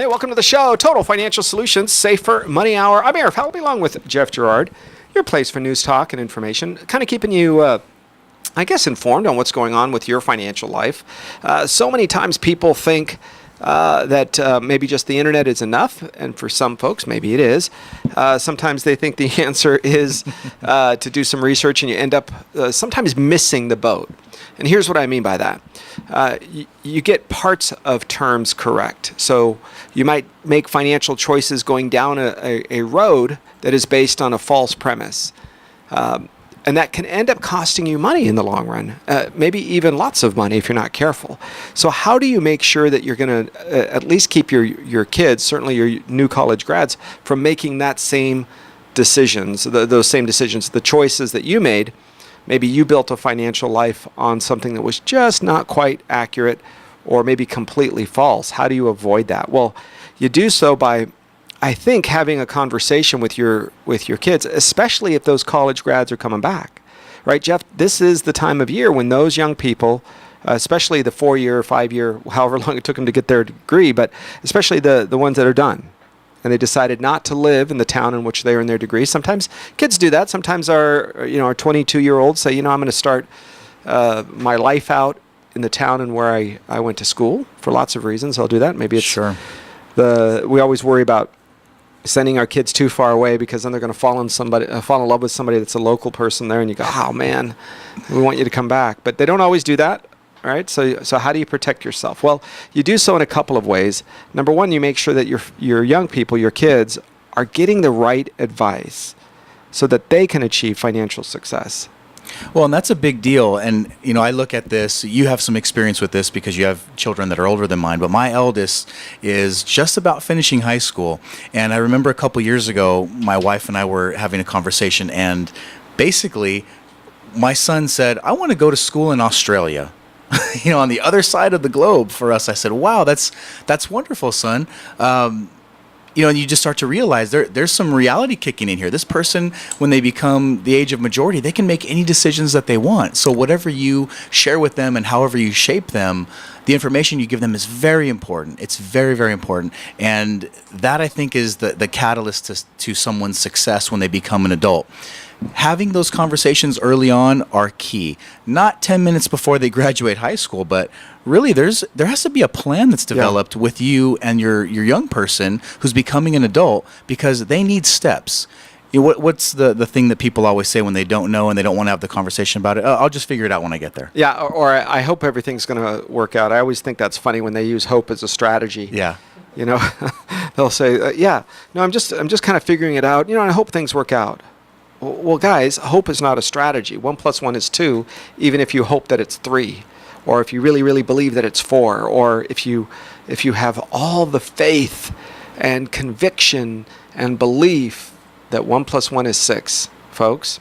Hey, welcome to the show, Total Financial Solutions, Safer Money Hour. I'm Eric Falvey, along with Jeff Girard, your place for news, talk, and information, kind of keeping you, informed on what's going on with your financial life. So many times people think that maybe just the internet is enough, and for some folks, maybe it is. Sometimes they think the answer is to do some research, and you end up sometimes missing the boat. And here's what I mean by that. You get parts of terms correct. So you might make financial choices going down a road that is based on a false premise. And that can end up costing you money in the long run, maybe even lots of money if you're not careful. So how do you make sure that you're going to at least keep your kids, certainly your new college grads, from making that same decisions, those same decisions, the choices that you made? Maybe you built a financial life on something that was just not quite accurate or maybe completely false. How do you avoid that? Well, you do so by, I think, having a conversation with your kids, especially if those college grads are coming back. Right, Jeff? This is the time of year when those young people, especially the 4-year, 5-year, however long it took them to get their degree, but especially the ones that are done, and they decided not to live in the town in which they earned their degree. Sometimes kids do that. Sometimes our 22-year-olds say, I'm going to start my life out in the town and where I went to school for lots of reasons. I'll do that. Maybe it's sure. We always worry about sending our kids too far away because then they're going to fall in love with somebody that's a local person there, and you go, oh man, we want you to come back. But they don't always do that. All right, so how do you protect yourself? Well, you do so in a couple of ways. Number one, you make sure that your young people, your kids, are getting the right advice so that they can achieve financial success. Well, and that's a big deal. And, I look at this, you have some experience with this because you have children that are older than mine, but my eldest is just about finishing high school. And I remember a couple years ago, my wife and I were having a conversation, and basically my son said, I want to go to school in Australia. On the other side of the globe for us. I said, wow, that's wonderful, son. And you just start to realize there's some reality kicking in here. This person, when they become the age of majority, they can make any decisions that they want. So whatever you share with them and however you shape them, the information you give them is very important. It's very, very important. And that, I think, is the catalyst to someone's success when they become an adult. Having those conversations early on are key. Not 10 minutes before they graduate high school, but really there has to be a plan that's developed with you and your young person who's becoming an adult, because they need steps. What's the thing that people always say when they don't know and they don't want to have the conversation about it? I'll just figure it out when I get there. Yeah, or I hope everything's going to work out. I always think that's funny when they use hope as a strategy. Yeah. They'll say, I'm just kind of figuring it out. I hope things work out. Well, guys, hope is not a strategy. 1 + 1 is 2, even if you hope that it's 3, or if you really, really believe that it's 4, or if you have all the faith and conviction and belief that 1 + 1 is 6, folks.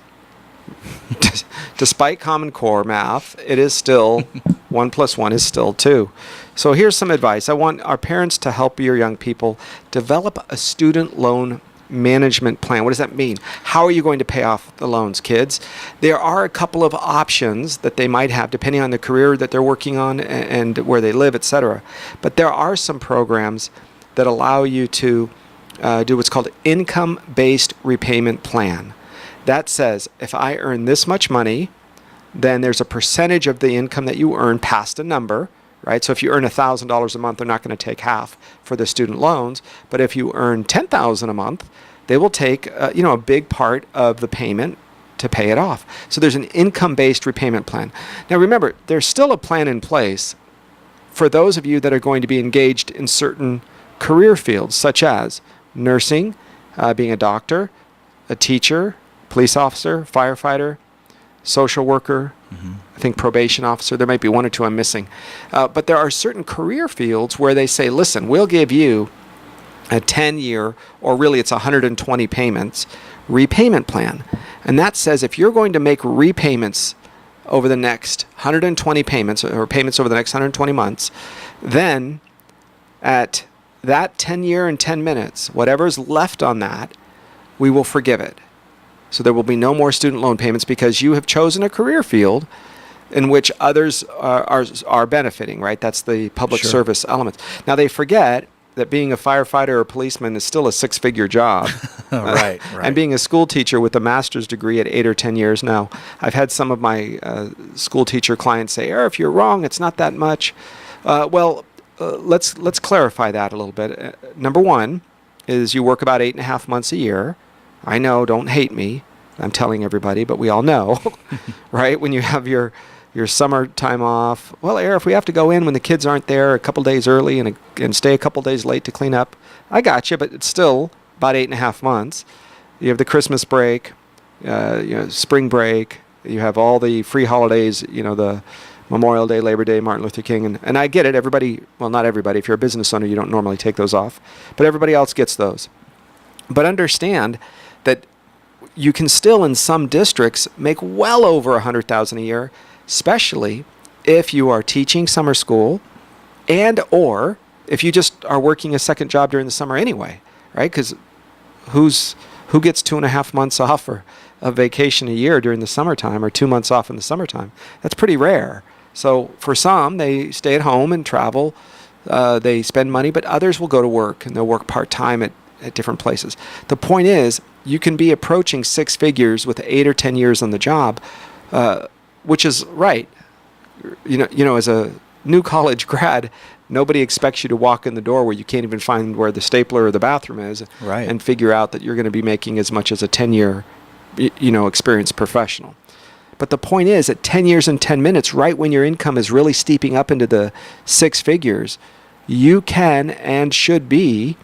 Despite Common Core math, it is still 1 + 1 is still 2. So here's some advice. I want our parents to help your young people develop a student loan management plan. What does that mean? How are you going to pay off the loans, kids? There are a couple of options that they might have depending on the career that they're working on and where they live, etc. But there are some programs that allow you to do what's called income-based repayment plan. That says if I earn this much money, then there's a percentage of the income that you earn past a number. Right? So if you earn $1,000 a month, they're not going to take half for the student loans. But if you earn $10,000 a month, they will take a big part of the payment to pay it off. So there's an income-based repayment plan. Now remember, there's still a plan in place for those of you that are going to be engaged in certain career fields, such as nursing, being a doctor, a teacher, police officer, firefighter, social worker, I think probation officer. There might be 1 or 2 I'm missing. But there are certain career fields where they say, listen, we'll give you a 10-year, or really it's 120 payments, repayment plan. And that says if you're going to make repayments over the next 120 payments, or payments over the next 120 months, then at that 10-year and 10 minutes, whatever's left on that, we will forgive it. So there will be no more student loan payments because you have chosen a career field in which others are benefiting, right? That's the public service element. Now they forget that being a firefighter or a policeman is still a six-figure job. Right. And being a school teacher with a master's degree at 8 or 10 years now, I've had some of my school teacher clients say, if you're wrong, it's not that much. Let's clarify that a little bit. Number one is you work about 8.5 months a year. I know, don't hate me. I'm telling everybody, but we all know, right? When you have your summer time off, if we have to go in when the kids aren't there a couple days early and stay a couple days late to clean up, I got you, but it's still about 8.5 months. You have the Christmas break, spring break. You have all the free holidays, the Memorial Day, Labor Day, Martin Luther King. And I get it. Everybody, well, not everybody. If you're a business owner, you don't normally take those off. But everybody else gets those. But understand that you can still, in some districts, make well over $100,000 a year, especially if you are teaching summer school and or if you just are working a second job during the summer anyway, right? Because who gets 2.5 months off or a vacation a year during the summertime or 2 months off in the summertime? That's pretty rare. So for some, they stay at home and travel. They spend money, but others will go to work and they'll work part-time at different places. The point is, you can be approaching six figures with 8 or 10 years on the job, which is right. As a new college grad, nobody expects you to walk in the door where you can't even find where the stapler or the bathroom is, right, and figure out that you're going to be making as much as a 10-year, experienced professional. But the point is, at 10 years and 10 minutes, right when your income is really steeping up into the six figures, you can and should be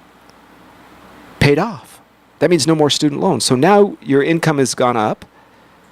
paid off. That means no more student loans. So now your income has gone up.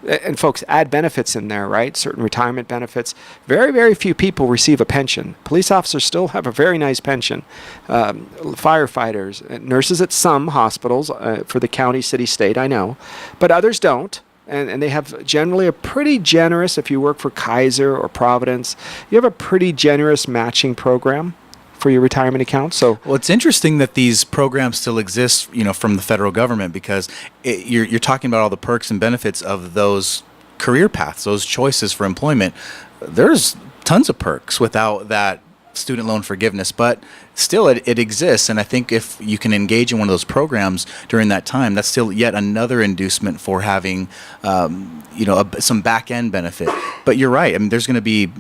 And folks, add benefits in there, right? Certain retirement benefits. Very, very few people receive a pension. Police officers still have a very nice pension. Firefighters, nurses at some hospitals for the county, city, state, I know. But others don't. And they have generally a pretty generous, if you work for Kaiser or Providence, you have a pretty generous matching program for your retirement account. So, well, it's interesting that these programs still exist, from the federal government, because you're talking about all the perks and benefits of those career paths, those choices for employment. There's tons of perks without that student loan forgiveness, but still it exists. And I think if you can engage in one of those programs during that time, that's still yet another inducement for having, some back end benefit. But you're right. I mean, there's going to be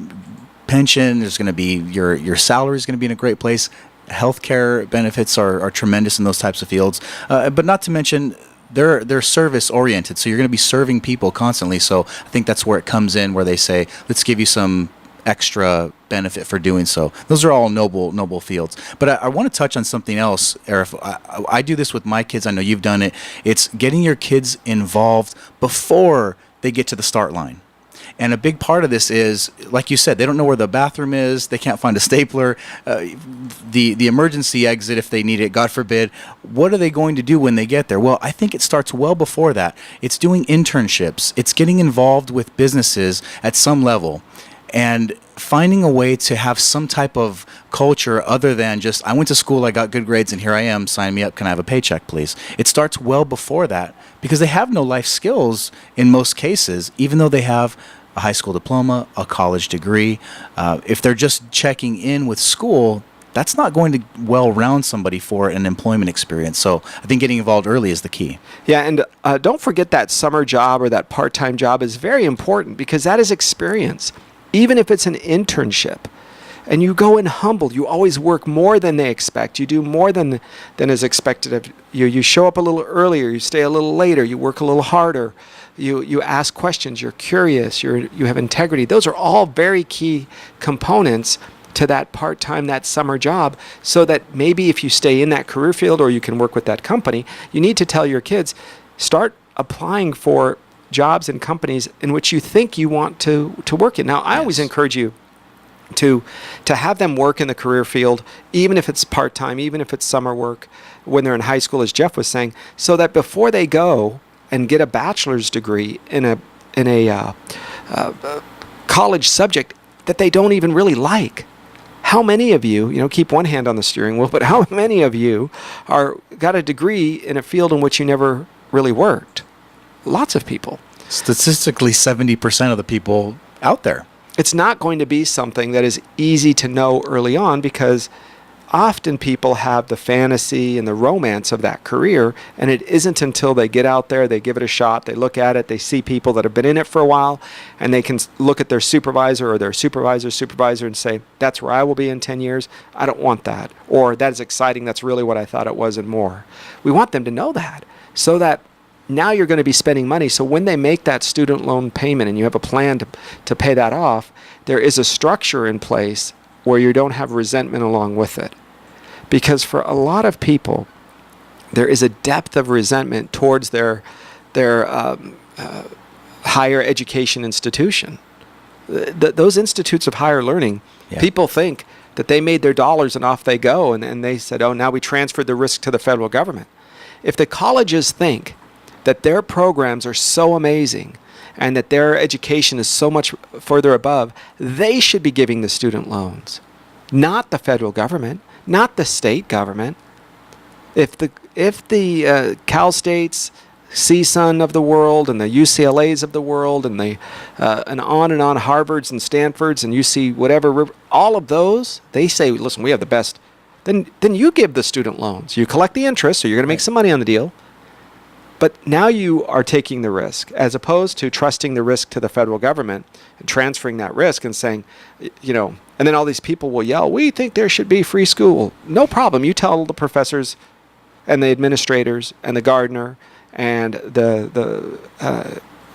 pension, there's going to be your salary is going to be in a great place. Healthcare benefits are tremendous in those types of fields, but not to mention they're service oriented, so you're going to be serving people constantly. So I think that's where it comes in, where they say, let's give you some extra benefit for doing so. Those are all noble fields. But I want to touch on something else, Arif. I do this with my kids. I know you've done it. It's getting your kids involved before they get to the start line. And a big part of this is, like you said, they don't know where the bathroom is. They can't find a stapler, the emergency exit if they need it, God forbid. What are they going to do when they get there? Well, I think it starts well before that. It's doing internships. It's getting involved with businesses at some level and finding a way to have some type of culture other than just, I went to school, I got good grades, and here I am, sign me up, can I have a paycheck, please? It starts well before that, because they have no life skills in most cases, even though they have a high school diploma, a college degree. If they're just checking in with school, that's not going to well round somebody for an employment experience. So I think getting involved early is the key. Yeah, and don't forget that summer job or that part-time job is very important, because that is experience. Even if it's an internship, and you go in humble, you always work more than they expect. You do more than is expected of you. You show up a little earlier, you stay a little later, you work a little harder, you ask questions, you're curious, you have integrity. Those are all very key components to that part-time, that summer job, so that maybe if you stay in that career field or you can work with that company, you need to tell your kids, start applying for jobs and companies in which you think you want to work in. Now, I always encourage you to have them work in the career field, even if it's part-time, even if it's summer work, when they're in high school, as Jeff was saying, so that before they go and get a bachelor's degree in a college subject that they don't even really like. How many of you, keep one hand on the steering wheel, but how many of you got a degree in a field in which you never really worked? Lots of people. Statistically, 70% of the people out there. It's not going to be something that is easy to know early on, because often people have the fantasy and the romance of that career, and it isn't until they get out there, they give it a shot, they look at it, they see people that have been in it for a while, and they can look at their supervisor or their supervisor's supervisor and say, that's where I will be in 10 years. I don't want that. Or that is exciting. That's really what I thought it was and more. We want them to know that, so that now you're going to be spending money. So when they make that student loan payment and you have a plan to pay that off, there is a structure in place where you don't have resentment along with it. Because for a lot of people, there is a depth of resentment towards their higher education institution. Those institutes of higher learning, people think that they made their dollars and off they go, and they said, oh, now we transferred the risk to the federal government. If the colleges think that their programs are so amazing and that their education is so much further above, they should be giving the student loans, not the federal government, not the state government. If the Cal States, CSUN of the world, and the UCLAs of the world, and on Harvards and Stanfords and UC whatever, all of those, they say, listen, we have the best. Then you give the student loans. You collect the interest, so you're going to make some money on the deal. But now you are taking the risk, as opposed to trusting the risk to the federal government and transferring that risk and saying, and then all these people will yell, we think there should be free school. No problem. You tell the professors and the administrators and the gardener and the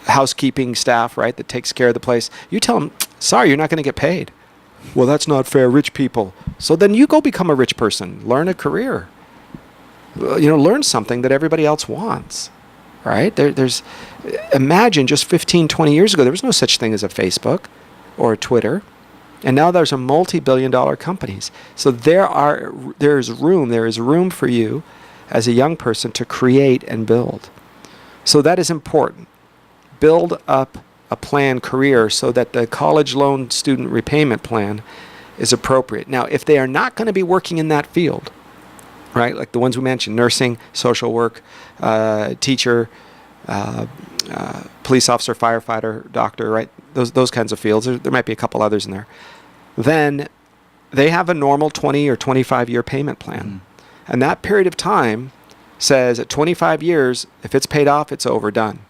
housekeeping staff, right, that takes care of the place. You tell them, sorry, you're not going to get paid. Well, that's not fair, rich people. So then you go become a rich person. Learn a career. Learn something that everybody else wants. Right? Imagine just 15, 20 years ago, there was no such thing as a Facebook or a Twitter. And now there's a multi-billion-dollar companies. So there is room for you as a young person to create and build. So that is important. Build up a planned career so that the college loan student repayment plan is appropriate. Now, if they are not going to be working in that field, right, like the ones we mentioned, nursing, social work, teacher, police officer, firefighter, doctor, right, those kinds of fields, there might be a couple others in there, then they have a normal 20 or 25-year payment plan. And that period of time says at 25 years, if it's paid off, it's overdone.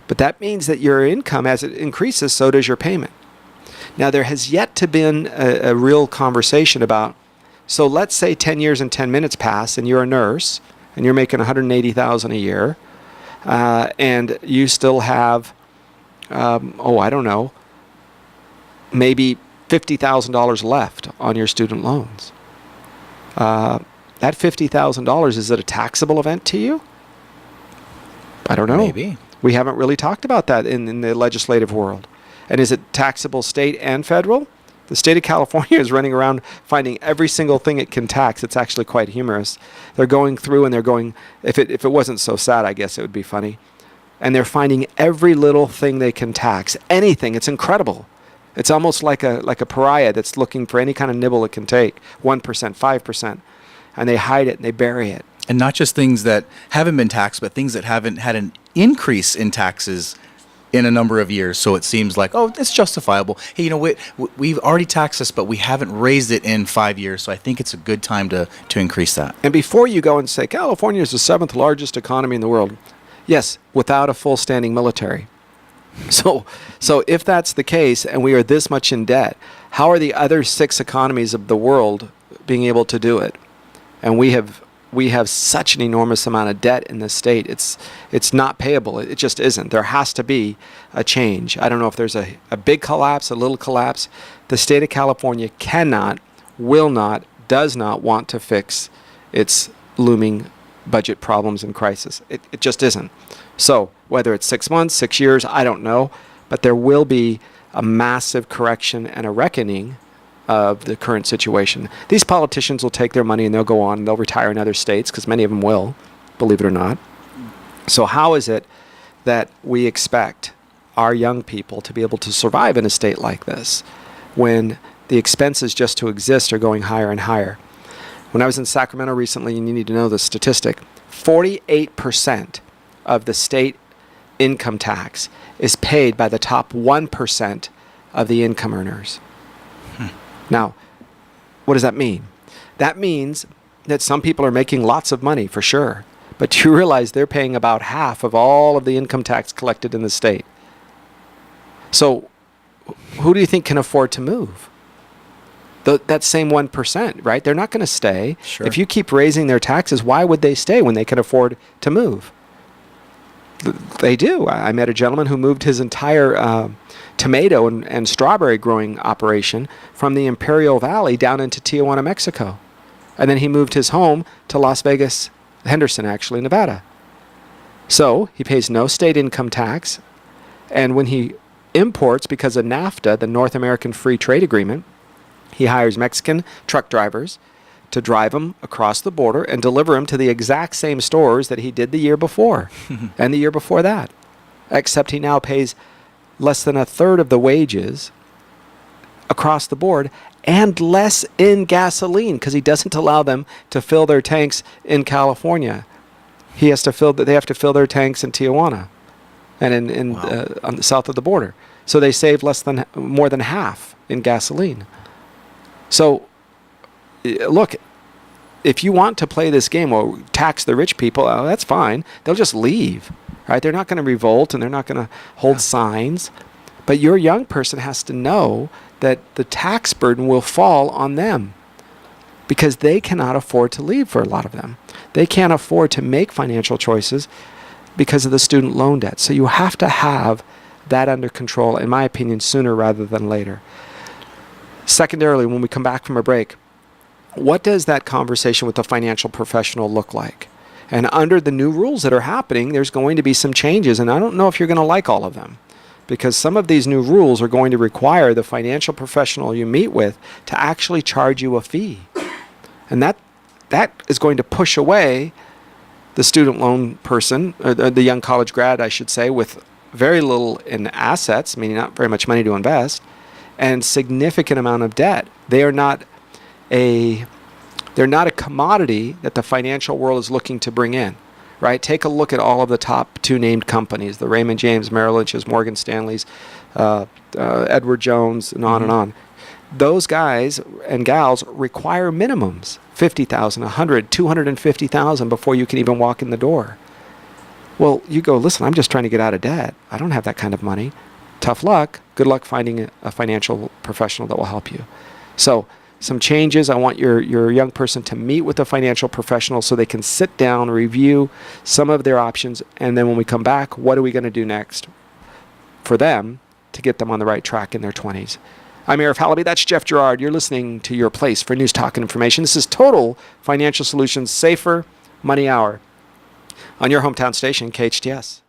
But that means that your income, as it increases, so does your payment. Now, there has yet to been a real conversation about, so let's say 10 years and 10 minutes pass and you're a nurse and you're making $180,000 a year, and you still have, I don't know, maybe $50,000 left on your student loans. That $50,000, is it a taxable event to you? I don't know. Maybe. We haven't really talked about that in the legislative world. And is it taxable state and federal? The state of California is running around finding every single thing it can tax. It's actually quite humorous. They're going through and they're going, if it wasn't so sad, I guess it would be funny. And they're finding every little thing they can tax. Anything. It's incredible. It's almost like a pariah that's looking for any kind of nibble it can take. 1%, 5%. And they hide it and they bury it. And not just things that haven't been taxed, but things that haven't had an increase in taxes in a number of years. So it seems like, it's justifiable. Hey, we've already taxed this, but we haven't raised it in 5 years. So I think it's a good time to increase that. And before you go and say, California is the 7th largest economy in the world. Yes, without a full standing military. So if that's the case and we are this much in debt, how are the other 6 economies of the world being able to do it? And we have such an enormous amount of debt in this state. It's not payable. It just isn't. There has to be a change. I don't know if there's a big collapse, a little collapse. The state of California cannot, will not, does not want to fix its looming budget problems and crisis. It just isn't. So whether it's 6 months, 6 years, I don't know, but there will be a massive correction and a reckoning of the current situation. These politicians will take their money and they'll go on and they'll retire in other states, because many of them will, believe it or not. So how is it that we expect our young people to be able to survive in a state like this when the expenses just to exist are going higher and higher? When I was in Sacramento recently, and you need to know the statistic, 48% of the state income tax is paid by the top 1% of the income earners. Now, what does that mean? That means that some people are making lots of money for sure, but you realize they're paying about half of all of the income tax collected in the state. So who do you think can afford to move? That same 1%, right? They're not going to stay. Sure. If you keep raising their taxes, why would they stay when they can afford to move? They do. I met a gentleman who moved his entire tomato and strawberry growing operation from the Imperial Valley down into Tijuana, Mexico. And then he moved his home to Las Vegas, Henderson, actually, Nevada. So he pays no state income tax. And when he imports, because of NAFTA, the North American Free Trade Agreement, he hires Mexican truck drivers to drive him across the border and deliver him to the exact same stores that he did the year before and the year before that. Except he now pays less than a third of the wages across the board and less in gasoline because he doesn't allow them to fill their tanks in California. They have to fill their tanks in Tijuana and on the south of the border. So they save more than half in gasoline. So, look, if you want to play this game, well, tax the rich people, that's fine. They'll just leave, right? They're not going to revolt and they're not going to hold signs. But your young person has to know that the tax burden will fall on them because they cannot afford to leave for a lot of them. They can't afford to make financial choices because of the student loan debt. So you have to have that under control, in my opinion, sooner rather than later. Secondarily, when we come back from a break, what does that conversation with the financial professional look like? And under the new rules that are happening, there's going to be some changes, and I don't know if you're going to like all of them, because some of these new rules are going to require the financial professional you meet with to actually charge you a fee. And that is going to push away the student loan person, or the young college grad, I should say, with very little in assets, meaning not very much money to invest, and significant amount of debt. They're not a commodity that the financial world is looking to bring in, right? Take a look at all of the top 2 named companies, the Raymond James, Merrill Lynch's, Morgan Stanley's, Edward Jones, and on and on. Those guys and gals require minimums, $50,000, $100,000, $250,000 before you can even walk in the door. Well, you go, listen, I'm just trying to get out of debt. I don't have that kind of money. Tough luck. Good luck finding a financial professional that will help you. So some changes. I want your young person to meet with a financial professional so they can sit down, review some of their options, and then when we come back, what are we going to do next for them to get them on the right track in their 20s? I'm Arif Halaby. That's Jeff Girard. You're listening to your place for news, talk, and information. This is Total Financial Solutions Safer Money Hour on your hometown station, KHTS.